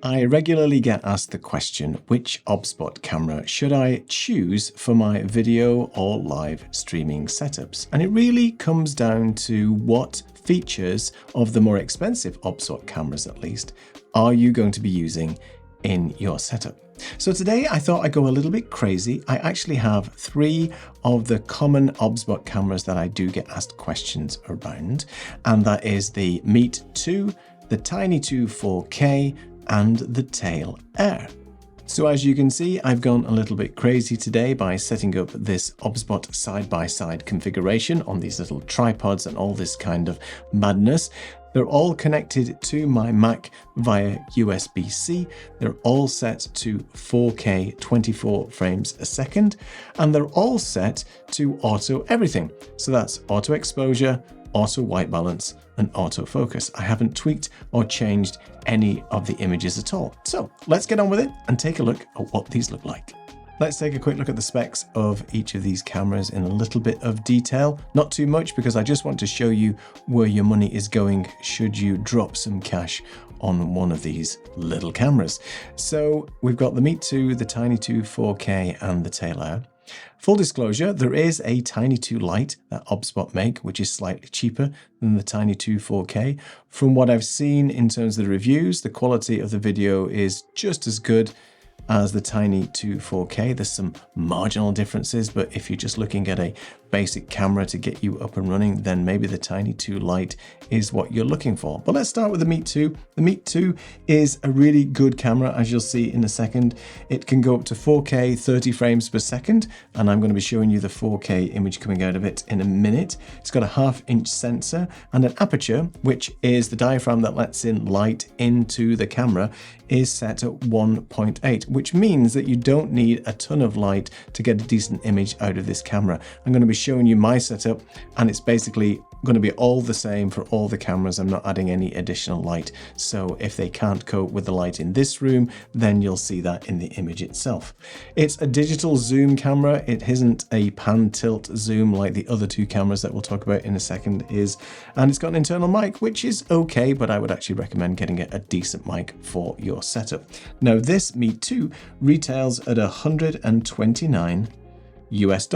I regularly get asked the question, which OBSBOT camera should I choose for my video or live streaming setups? And it really comes down to what features of the more expensive OBSBOT cameras, at least, are you going to be using in your setup. So today I thought I'd go a little bit crazy. I actually have 3 of the common OBSBOT cameras that I do get asked questions around, and that is the Meet 2, the Tiny 2 4K, and the Tail Air. So as you can see, I've gone a little bit crazy today by setting up this OBSBOT side-by-side configuration on these little tripods and all this kind of madness. They're all connected to my Mac via USB-C. They're all set to 4K 24 frames a second, and they're all set to auto everything. So that's auto exposure, auto white balance, and autofocus. I haven't tweaked or changed any of the images at all. So let's get on with it and take a look at what these look like. Let's take a quick look at the specs of each of these cameras in a little bit of detail. Not too much, because I just want to show you where your money is going should you drop some cash on one of these little cameras. So we've got the Meet 2, the Tiny 2 4K, and the Tail Air. Full disclosure, there is a Tiny 2 Lite that OBSBOT make, which is slightly cheaper than the Tiny 2 4K. From what I've seen in terms of the reviews, the quality of the video is just as good as the Tiny 2 4K. There's some marginal differences, but if you're just looking at a basic camera to get you up and running, then maybe the Tiny 2 Lite is what you're looking for. But let's start with the Meet 2. The Meet 2 is a really good camera, as you'll see in a second. It can go up to 4K 30 frames per second, and I'm going to be showing you the 4K image coming out of it in a minute. It's got a 1/2-inch sensor and an aperture, which is the diaphragm that lets in light into the camera, is set at 1.8, which means that you don't need a ton of light to get a decent image out of this camera. I'm going to be showing you my setup, and it's basically going to be all the same for all the cameras. I'm not adding any additional light. So if they can't cope with the light in this room, then you'll see that in the image itself. It's a digital zoom camera. It isn't a pan tilt zoom like the other 2 cameras that we'll talk about in a second is. And it's got an internal mic, which is okay, but I would actually recommend getting a decent mic for your setup. Now this Meet 2 retails at $129 US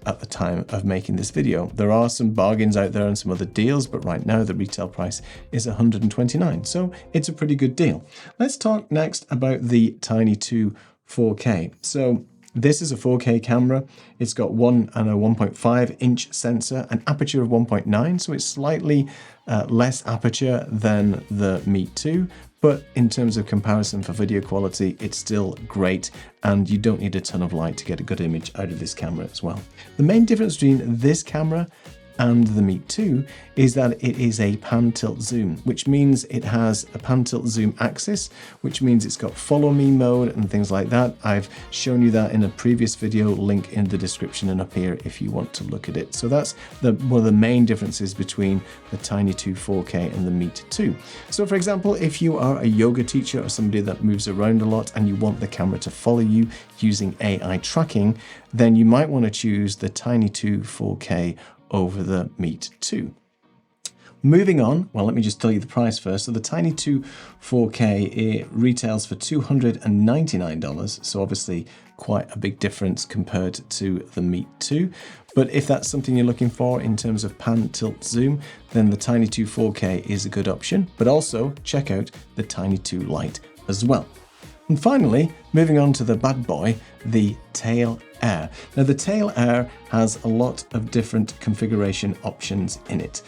at the time of making this video. There are some bargains out there and some other deals, but right now the retail price is $129, so it's a pretty good deal. Let's talk next about the Tiny 2 4K. So this is a 4K camera. It's got 1.5-inch sensor, an aperture of 1.9, so it's slightly less aperture than the Meet 2, but in terms of comparison for video quality, it's still great, and you don't need a ton of light to get a good image out of this camera as well. The main difference between this camera and the Meet 2 is that it is a pan tilt zoom, which means it has a pan tilt zoom axis, which means it's got follow me mode and things like that. I've shown you that in a previous video, link in the description and up here if you want to look at it. So that's one of the main differences between the Tiny 2 4K and the Meet 2. So for example, if you are a yoga teacher or somebody that moves around a lot and you want the camera to follow you using AI tracking, then you might want to choose the Tiny 2 4K over the Meet 2. Moving on, well, let me just tell you the price first. So the Tiny 2 4K, it retails for $299, so obviously quite a big difference compared to the Meet 2. But if that's something you're looking for in terms of pan tilt zoom, then the Tiny 2 4K is a good option, but also check out the Tiny 2 Lite as well. And finally, moving on to the bad boy, the Tail Air. Now the Tail Air has a lot of different configuration options in it.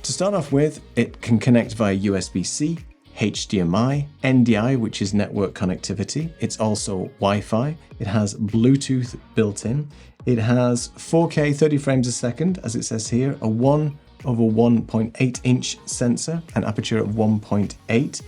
To start off with, it can connect via USB-C, HDMI, NDI, which is network connectivity. It's also Wi-Fi. It has Bluetooth built in. It has 4K 30 frames a second, as it says here, a 1/1.8-inch sensor, an aperture of 1.8.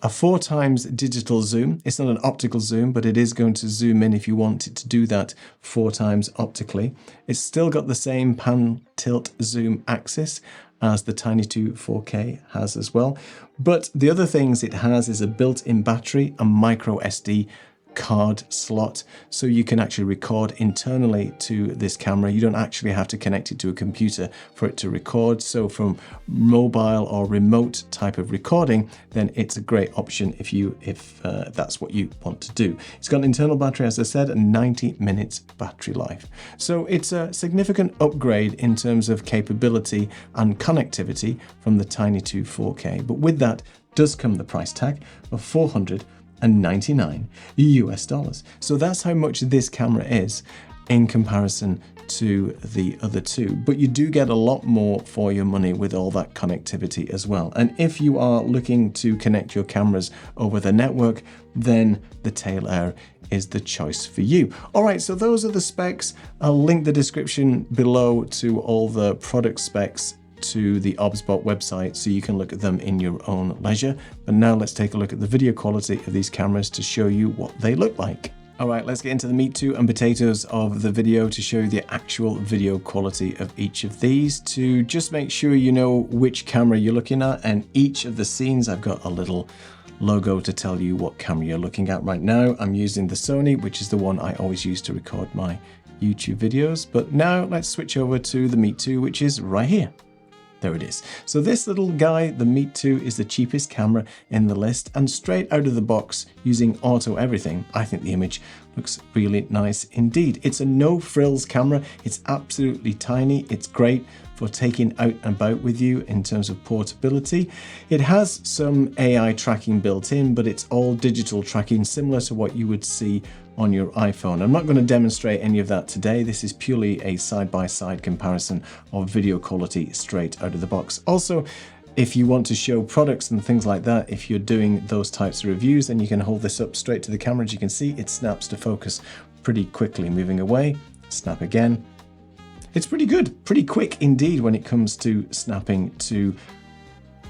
A 4x digital zoom. It's not an optical zoom, but it is going to zoom in if you want it to do that 4 times optically. It's still got the same pan tilt zoom axis as the Tiny 2 4K has as well. But the other things it has is a built-in battery, a micro SD card slot, so you can actually record internally to this camera. You don't actually have to connect it to a computer for it to record. So from mobile or remote type of recording, then it's a great option if that's what you want to do. It's got an internal battery, as I said, and 90 minutes battery life. So it's a significant upgrade in terms of capability and connectivity from the Tiny 2 4K. But with that does come the price tag of $499 US. So that's how much this camera is in comparison to the other two. But you do get a lot more for your money with all that connectivity as well. And if you are looking to connect your cameras over the network, then the Tail Air is the choice for you. All right, so those are the specs. I'll link the description below to all the product specs to the OBSBOT website so you can look at them in your own leisure. But now let's take a look at the video quality of these cameras to show you what they look like. All right, let's get into the meat, too, and potatoes of the video to show you the actual video quality of each of these, to just make sure you know which camera you're looking at. And each of the scenes, I've got a little logo to tell you what camera you're looking at right now. I'm using the Sony, which is the one I always use to record my YouTube videos. But now let's switch over to the Meet 2, which is right here. There it is. So this little guy, the Meet 2, is the cheapest camera in the list, and straight out of the box using auto everything, I think the image looks really nice indeed. It's a no frills camera. It's absolutely tiny. It's great for taking out and about with you in terms of portability. It has some AI tracking built in, but it's all digital tracking, similar to what you would see on your iPhone. I'm not going to demonstrate any of that today. This is purely a side-by-side comparison of video quality straight out of the box. Also, if you want to show products and things like that, if you're doing those types of reviews, then you can hold this up straight to the camera. As you can see, it snaps to focus pretty quickly. Moving away, snap again. It's pretty good, pretty quick indeed when it comes to snapping to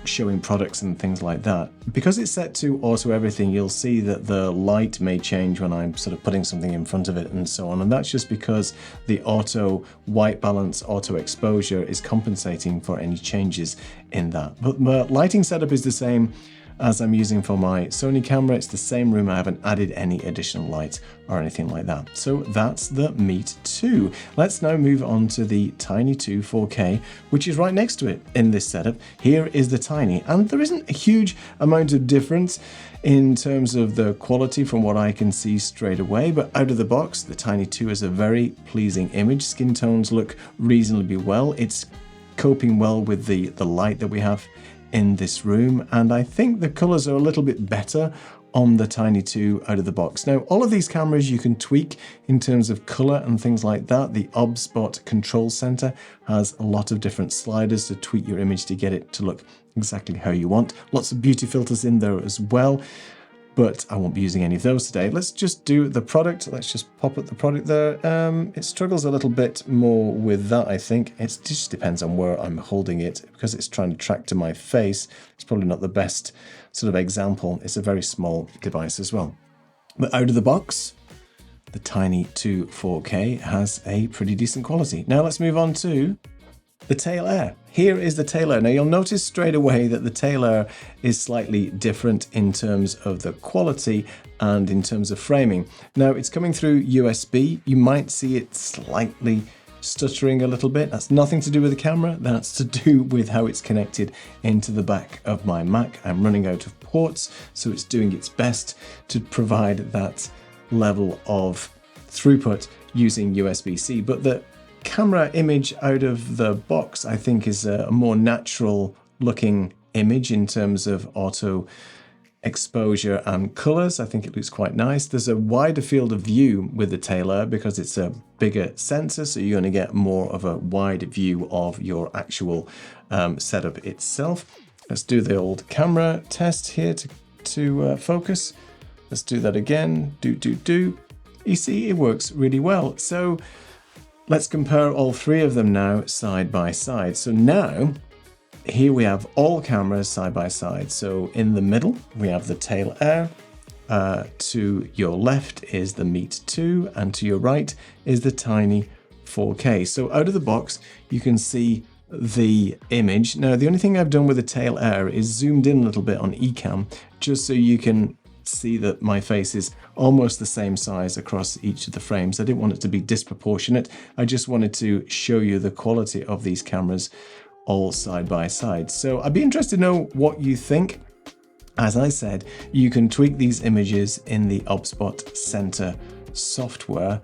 showing products and things like that. Because it's set to auto everything, you'll see that the light may change when I'm sort of putting something in front of it and so on. And that's just because the auto white balance, auto exposure is compensating for any changes in that. But the lighting setup is the same as I'm using for my Sony camera. It's the same room. I haven't added any additional lights or anything like that. So that's the Meet 2. Let's now move on to the Tiny 2 4K, which is right next to it in this setup. Here is the Tiny, and there isn't a huge amount of difference in terms of the quality from what I can see straight away, but out of the box, the Tiny 2 is a very pleasing image. Skin tones look reasonably well. It's coping well with the light that we have in this room, and I think the colors are a little bit better on the Tiny 2 out of the box. Now, all of these cameras you can tweak in terms of color and things like that. The OBSBOT Control Center has a lot of different sliders to tweak your image to get it to look exactly how you want. Lots of beauty filters in there as well, but I won't be using any of those today. Let's just do the product. Let's just pop up the product there. It struggles a little bit more with that, I think. It just depends on where I'm holding it. Because it's trying to track to my face, it's probably not the best sort of example. It's a very small device as well. But out of the box, the Tiny 2 4K has a pretty decent quality. Now let's move on to the Tail Air. Here is the Tail Air. Now you'll notice straight away that the Tail Air is slightly different in terms of the quality and in terms of framing. Now it's coming through USB. You might see it slightly stuttering a little bit. That's nothing to do with the camera. That's to do with how it's connected into the back of my Mac. I'm running out of ports, so it's doing its best to provide that level of throughput using USB-C. But the camera image out of the box, I think, is a more natural looking image in terms of auto exposure and colors. I think it looks quite nice. There's a wider field of view with the Tail Air because it's a bigger sensor, so you're going to get more of a wide view of your actual setup itself. Let's do the old camera test here to focus. Let's do that again. Do. You see, it works really well. So let's compare all three of them now side by side. So now, here we have all cameras side by side. So in the middle, we have the Tail Air. To your left is the Meet 2, and to your right is the Tiny 4K. So out of the box, you can see the image. Now, the only thing I've done with the Tail Air is zoomed in a little bit on Ecamm, just so you can see that my face is almost the same size across each of the frames. I didn't want it to be disproportionate. I just wanted to show you the quality of these cameras all side by side. So I'd be interested to know what you think. As I said, you can tweak these images in the UBSBOT Center software,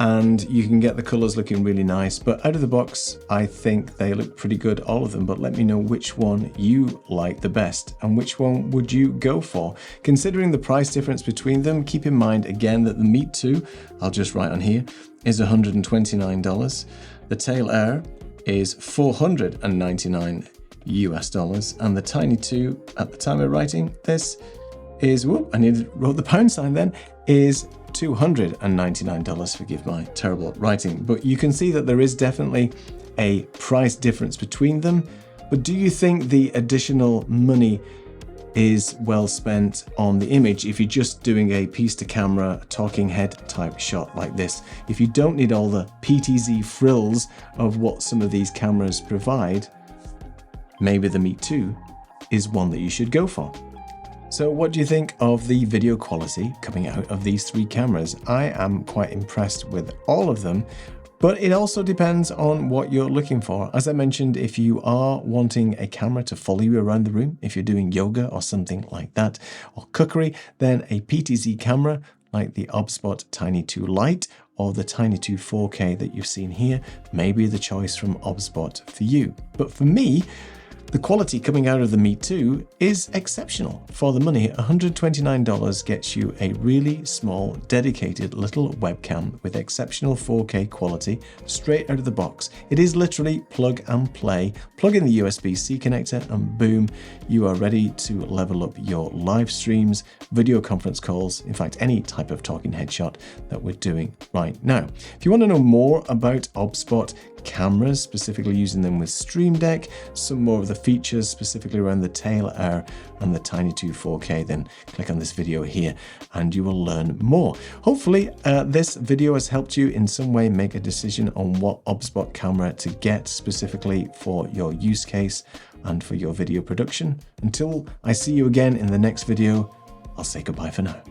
and you can get the colors looking really nice. But out of the box, I think they look pretty good, all of them. But let me know which one you like the best and which one would you go for. Considering the price difference between them, keep in mind again that the Meet 2, I'll just write on here, is $129. The Tail Air is $499 US, and the Tiny 2 at the time of writing this is, whoop, I wrote the pound sign then, is $299. Forgive my terrible writing, but you can see that there is definitely a price difference between them. But do you think the additional money is well spent on the image if you're just doing a piece to camera talking head type shot like this? If you don't need all the PTZ frills of what some of these cameras provide, maybe the Meet 2 is one that you should go for. So what do you think of the video quality coming out of these three cameras? I am quite impressed with all of them, but it also depends on what you're looking for. As I mentioned, if you are wanting a camera to follow you around the room, if you're doing yoga or something like that, or cookery, then a PTZ camera like the UBSBOT Tiny 2 Lite or the Tiny 2 4K that you've seen here may be the choice from UBSBOT for you. But for me, the quality coming out of the Meet 2 is exceptional. For the money, $129 gets you a really small, dedicated little webcam with exceptional 4K quality straight out of the box. It is literally plug and play. Plug in the USB-C connector and boom, you are ready to level up your live streams, video conference calls, in fact, any type of talking headshot that we're doing right now. If you want to know more about UBSBOT cameras, specifically using them with Stream Deck, some more of the features specifically around the Tail Air and the Tiny 2 4K, then click on this video here and you will learn more. Hopefully this video has helped you in some way make a decision on what UBSBOT camera to get specifically for your use case and for your video production. Until I see you again in the next video, I'll say goodbye for now.